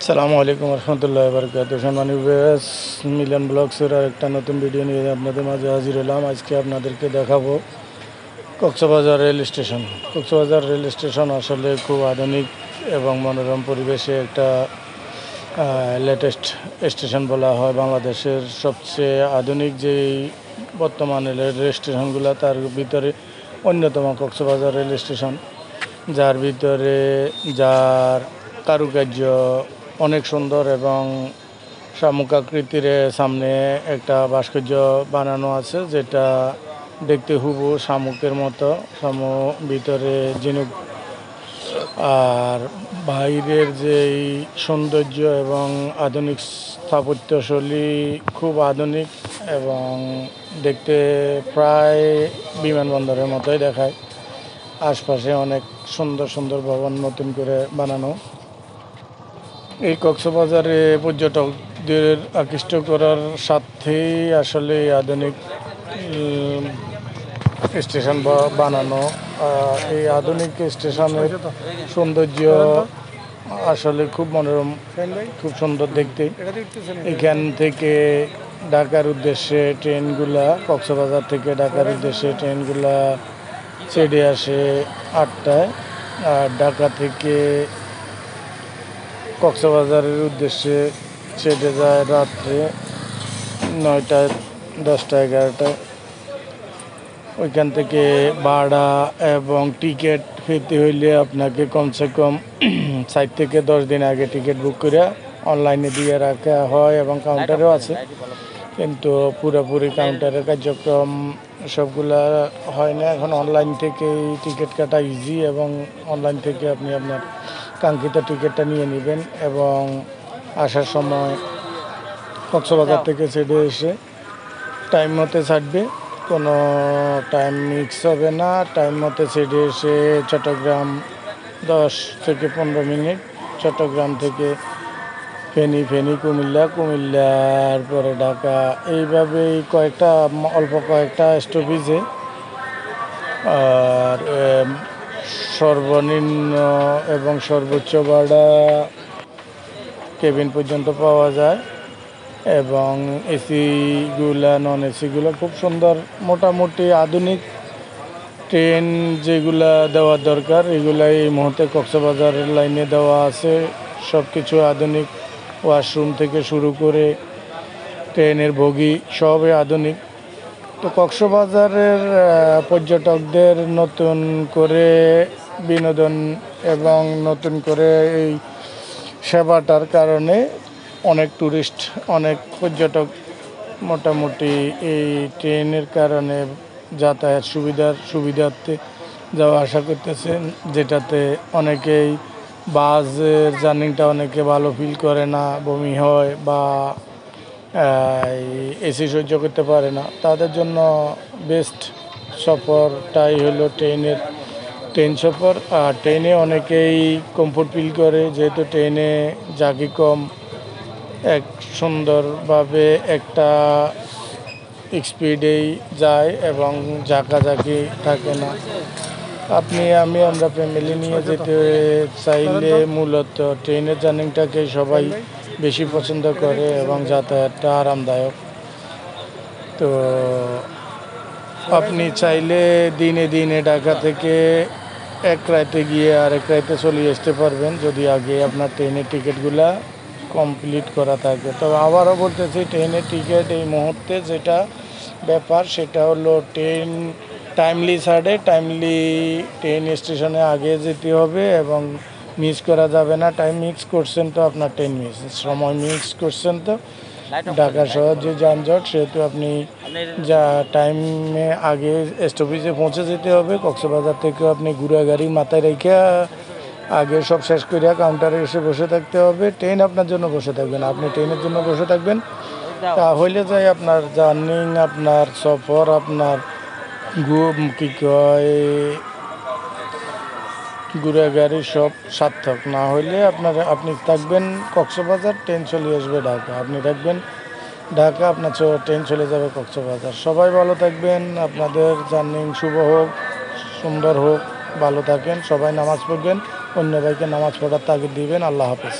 আসসালামু আলাইকুম রহমতুল্লাহ বরকাত। সম্মানিত ভিউয়ার্স, মিলন ব্লগসের আর একটা নতুন ভিডিও নিয়ে আপনাদের মাঝে হাজির হলাম। আজকে আপনাদেরকে দেখাবো Cox's Bazar rail station. Cox's Bazar rail station আসলে খুব আধুনিক এবং মনোরম পরিবেশে একটা লেটেস্ট স্টেশন বলা হয়। বাংলাদেশের সবচেয়ে আধুনিক যেই বর্তমানে রেল স্টেশনগুলো তার ভিতরে অন্যতম কক্সবাজার রেল স্টেশন, যার কারুকার্য অনেক সুন্দর এবং শামুকাকৃতির সামনে একটা ভাস্কর্য বানানো আছে, যেটা দেখতে হুবহু শামুকের মতো। ভিতরে ঝিনুক আর বাইরের যেই সৌন্দর্য এবং আধুনিক স্থাপত্যশৈলী খুব আধুনিক এবং দেখতে প্রায় বিমানবন্দরের মতোই দেখায়। আশপাশে অনেক সুন্দর সুন্দর ভবন নতুন করে বানানো। এই কক্সবাজারে পর্যটকদের আকৃষ্ট করার স্বার্থেই আসলে আধুনিক স্টেশন বানানো। এই আধুনিক স্টেশনের সৌন্দর্য আসলে খুব মনোরম, খুব সুন্দর দেখতে। এখান থেকে ঢাকার উদ্দেশ্যে ট্রেনগুলা, কক্সবাজার থেকে ঢাকার উদ্দেশ্যে ট্রেনগুলা ছেড়ে আসে 8টায়, আর ঢাকা থেকে কক্সবাজারের উদ্দেশ্যে ছেড়ে যায় রাত্রে 9টায়, 10টা, 11টায়। ওইখান থেকে ভাড়া এবং টিকিট পেতে হইলে আপনাকে কমসে কম 7 থেকে 10 দিন আগে টিকিট বুক করে অনলাইনে দিয়ে রাখা হয়, এবং কাউন্টারেও আছে, কিন্তু পুরোপুরি কাউন্টারের কার্যক্রম সবগুলা হয় না। এখন অনলাইন থেকেই টিকিট কাটা ইজি, এবং অনলাইন থেকে আপনি আপনার কাঙ্ক্ষিত টিকিটটা নিয়ে নেবেন এবং আসার সময় কক্সবাজার থেকে ছেড়ে এসে টাইম মতো ছাড়বে, কোনো টাইম মিক্স হবে না। টাইম মতো ছেড়ে এসে চট্টগ্রাম 10 থেকে 15 মিনিট, চট্টগ্রাম থেকে ফেনী, কুমিল্লার পরে ঢাকা, এইভাবেই অল্প কয়েকটা স্টপেজে। আর সর্বনিম্ন এবং সর্বোচ্চ ভাড়া কেবিন পর্যন্ত পাওয়া যায়, এবং এসিগুলা, নন এসিগুলো খুব সুন্দর। মোটামুটি আধুনিক ট্রেন যেগুলা দেওয়ার দরকার এগুলা এই মুহূর্তে কক্সবাজারের লাইনে দেওয়া আছে। সব কিছু আধুনিক, ওয়াশরুম থেকে শুরু করে ট্রেনের বগি সবই আধুনিক। তো কক্সবাজারের পর্যটকদের নতুন করে বিনোদন এবং নতুন করে এই সেবাটার কারণে অনেক ট্যুরিস্ট, অনেক পর্যটক মোটামুটি এই ট্রেনের কারণে যাতায়াত সুবিধার্থে যাওয়া আসা করতেছেন, যেটাতে অনেকেই বাসের জার্নিটা অনেকে ভালো ফিল করে না, বমি হয় বা এসি সহ্য করতে পারে না। তাদের জন্য বেস্ট সফরটাই হলো ট্রেন সফর। আর ট্রেনে অনেকেই কমফোর্ট ফিল করে, যেহেতু ট্রেনে জার্কি কম, এক সুন্দরভাবে একটা স্পিডেই যায় এবং ঝাঁকাঝাঁকি থাকে না। আমরা ফ্যামিলি নিয়ে যেতে চাইলে মূলত ট্রেনের জার্নিটাকে সবাই বেশি পছন্দ করে এবং যাতায়াতটা আরামদায়ক। তো আপনি চাইলে দিনে ঢাকা থেকে এক রাতে গিয়ে আরেক রাতে চলে আসতে পারবেন, যদি আগে আপনার ট্রেনের টিকিটগুলা কমপ্লিট করা থাকে। তবে আবারও বলতেছি, ট্রেনের টিকিট এই মুহূর্তে যেটা ব্যাপার সেটা হলো ট্রেন টাইমলি ছাড়ে, ট্রেন স্টেশনে আগে যেতে হবে এবং মিস করা যাবে না। টাইম মিক্স করছেন তো আপনার ট্রেন মিস, সময় মিক্স করছেন তো ঢাকা শহর যে যানজট, সেহেতু আপনি যা টাইমে আগে স্টপেজে পৌঁছে যেতে হবে। কক্সবাজার থেকেও আপনি ঘুরা গাড়ি মাথায় রেখে আগে সব শেষ করিয়া কাউন্টারে এসে বসে থাকতে হবে। ট্রেন আপনার জন্য বসে থাকবেন, আপনি ট্রেনের জন্য বসে থাকবেন, তাহলে যাই আপনার জার্নি, আপনার সফর, আপনার ঘুরা গাড়ি সব সার্থক। না হইলে আপনি থাকবেন কক্সবাজার, ট্রেন চলে আসবে ঢাকা, আপনি থাকবেন ঢাকা, আপনার ট্রেন চলে যাবে কক্সবাজার। সবাই ভালো থাকবেন, আপনাদের জার্নি শুভ হোক, সুন্দর হোক, ভালো থাকেন। সবাই নামাজ পড়বেন, অন্য ভাইকে নামাজ পড়ার তাগিদ দিবেন। আল্লাহ হাফেজ।